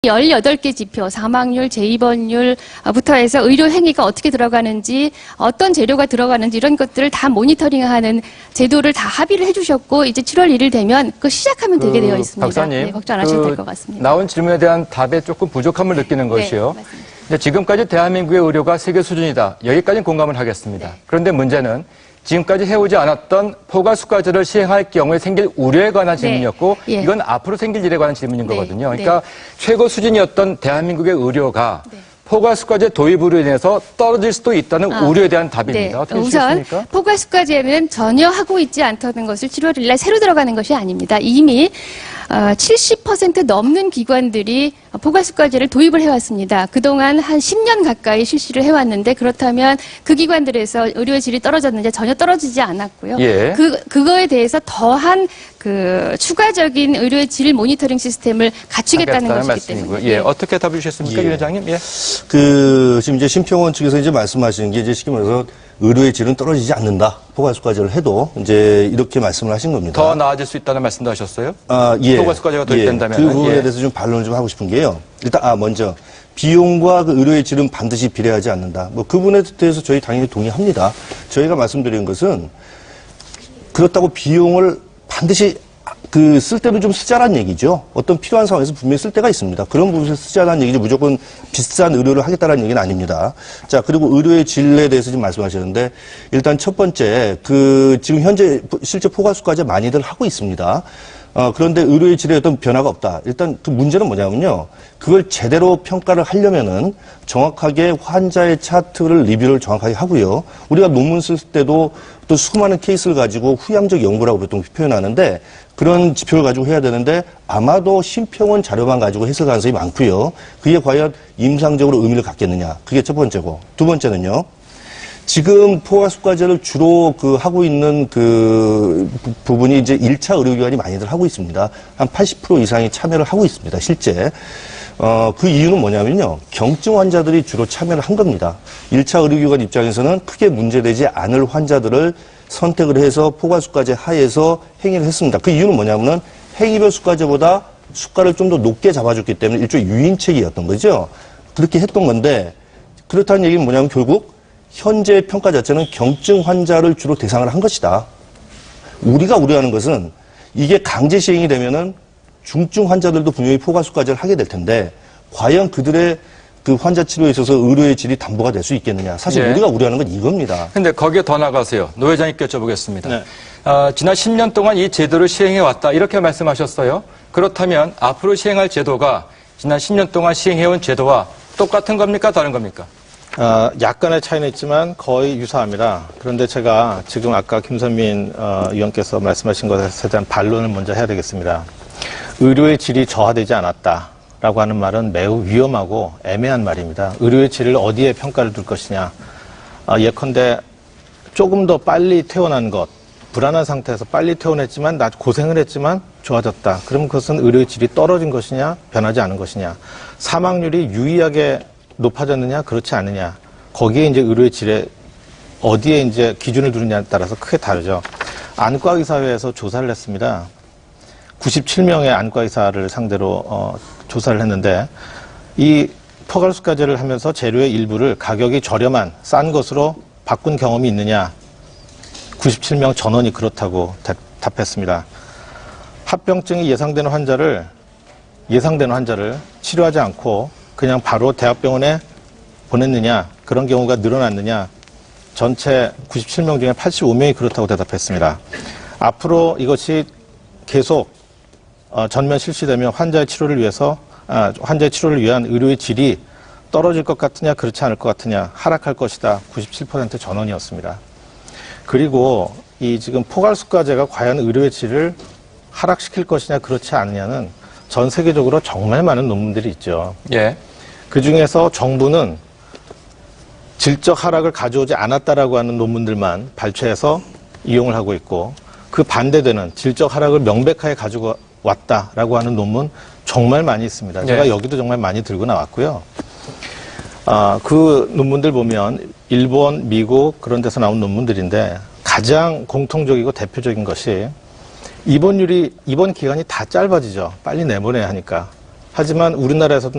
18개 지표, 사망률, 재입원율부터 해서 의료 행위가 어떻게 들어가는지, 어떤 재료가 들어가는지 이런 것들을 다 모니터링하는 제도를 다 합의를 해주셨고 이제 7월 1일 되면 그 시작하면 되게 되어 있습니다. 박사님, 네, 걱정 안 하셔도 될 것 같습니다. 나온 질문에 대한 답에 조금 부족함을 느끼는 것이요. 맞습니다. 지금까지 대한민국의 의료가 세계 수준이다. 여기까지는 공감을 하겠습니다. 네. 그런데 문제는 지금까지 해오지 않았던 포괄수가제를 시행할 경우에 생길 우려에 관한 질문이었고 예. 이건 앞으로 생길 일에 관한 질문인 네. 거거든요. 그러니까 최고 수준이었던 대한민국의 의료가 포괄수가제 도입으로 인해서 떨어질 수도 있다는 우려에 대한 답입니다. 어떻게 우선 주시겠습니까? 포괄수가제는 전혀 하고 있지 않다는 것을 7월 1일 날 새로 들어가는 것이 아닙니다. 이미 70% 넘는 기관들이 포괄수가제를 도입을 해왔습니다. 그동안 한 10년 가까이 실시를 해왔는데 그렇다면 그 기관들에서 의료의 질이 떨어졌는지 전혀 떨어지지 않았고요. 예. 그거에 대해서 더한 그 추가적인 의료의 질 모니터링 시스템을 갖추겠다는 것이기 말씀이고요. 때문에. 예. 어떻게 답해 주셨습니까, 유 회장님? 예. 지금 이제 심평원 측에서 이제 말씀하시는 게 이제 쉽게 말해서 의료의 질은 떨어지지 않는다. 포괄수가제를 해도 이제 이렇게 말씀을 하신 겁니다. 더 나아질 수 있다는 말씀도 하셨어요? 예. 포괄수가제가 도입된다면. 그 부분에 대해서 좀 반론을 좀 하고 싶은 게요. 일단, 먼저. 비용과 그 의료의 질은 반드시 비례하지 않는다. 뭐, 그 부분에 대해서 저희 당연히 동의합니다. 저희가 말씀드린 것은 그렇다고 비용을 반드시 쓸 때는 좀 쓰자란 얘기죠. 어떤 필요한 상황에서 분명히 쓸 때가 있습니다. 그런 부분에서 쓰자라는 얘기지 무조건 비싼 의료를 하겠다라는 얘기는 아닙니다. 자, 그리고 의료의 질에 대해서 지금 말씀하셨는데 일단 첫 번째, 지금 현재 실제 포괄수가제 많이들 하고 있습니다. 그런데 의료의 질에 어떤 변화가 없다. 일단 그 문제는 뭐냐면요. 그걸 제대로 평가를 하려면은 정확하게 환자의 차트를 리뷰를 정확하게 하고요. 우리가 논문 쓸 때도 또 수많은 케이스를 가지고 후향적 연구라고 보통 표현하는데 그런 지표를 가지고 해야 되는데 아마도 심평원 자료만 가지고 했을 가능성이 많고요. 그게 과연 임상적으로 의미를 갖겠느냐. 그게 첫 번째고. 두 번째는요. 지금 포괄수가제를 주로 하고 있는 부분이 이제 1차 의료기관이 많이들 하고 있습니다. 한 80% 이상이 참여를 하고 있습니다. 실제. 그 이유는 뭐냐면요. 경증 환자들이 주로 참여를 한 겁니다. 1차 의료기관 입장에서는 크게 문제되지 않을 환자들을 선택을 해서 포괄수가제 하에서 행위를 했습니다. 그 이유는 뭐냐면은 행위별 수가제보다 수가를 좀 더 높게 잡아줬기 때문에 일종의 유인책이었던 거죠. 그렇게 했던 건데 그렇다는 얘기는 뭐냐면 결국 현재 평가 자체는 경증 환자를 주로 대상을 한 것이다. 우리가 우려하는 것은 이게 강제 시행이 되면은 중증 환자들도 분명히 포괄수가제를 하게 될 텐데 과연 그들의 그 환자 치료에 있어서 의료의 질이 담보가 될 수 있겠느냐. 사실 예. 우리가 우려하는 건 이겁니다. 근데 거기에 더 나가세요. 노 회장님께 여쭤보겠습니다. 네. 지난 10년 동안 이 제도를 시행해왔다. 이렇게 말씀하셨어요. 그렇다면 앞으로 시행할 제도가 지난 10년 동안 시행해온 제도와 똑같은 겁니까? 다른 겁니까? 약간의 차이는 있지만 거의 유사합니다. 그런데 제가 지금 아까 김선민 의원께서 말씀하신 것에 대한 반론을 먼저 해야 되겠습니다. 의료의 질이 저하되지 않았다라고 하는 말은 매우 위험하고 애매한 말입니다. 의료의 질을 어디에 평가를 둘 것이냐. 예컨대 조금 더 빨리 퇴원한 것, 불안한 상태에서 빨리 퇴원했지만 나 고생을 했지만 좋아졌다. 그럼 그것은 의료의 질이 떨어진 것이냐, 변하지 않은 것이냐. 사망률이 유의하게 높아졌느냐, 그렇지 않느냐. 거기에 이제 의료의 질에 어디에 이제 기준을 두느냐에 따라서 크게 다르죠. 안과의사회에서 조사를 했습니다. 97명의 안과의사를 상대로 조사를 했는데 이 포괄수가제를 하면서 재료의 일부를 가격이 저렴한 싼 것으로 바꾼 경험이 있느냐. 97명 전원이 그렇다고 답했습니다. 합병증이 예상되는 환자를 치료하지 않고 그냥 바로 대학병원에 보냈느냐, 그런 경우가 늘어났느냐, 전체 97명 중에 85명이 그렇다고 대답했습니다. 앞으로 이것이 계속 전면 실시되면 환자의 치료를 위한 의료의 질이 떨어질 것 같으냐, 그렇지 않을 것 같으냐, 하락할 것이다. 97% 전원이었습니다. 그리고 이 지금 포괄수가제가 과연 의료의 질을 하락시킬 것이냐, 그렇지 않느냐는 전 세계적으로 정말 많은 논문들이 있죠. 예. 그 중에서 정부는 질적 하락을 가져오지 않았다라고 하는 논문들만 발췌해서 이용을 하고 있고 그 반대되는 질적 하락을 명백하게 가지고 왔다라고 하는 논문 정말 많이 있습니다. 제가 여기도 정말 많이 들고 나왔고요. 그 논문들 보면 일본, 미국 그런 데서 나온 논문들인데 가장 공통적이고 대표적인 것이 입원 기간이 다 짧아지죠. 빨리 내보내야 하니까. 하지만 우리나라에서도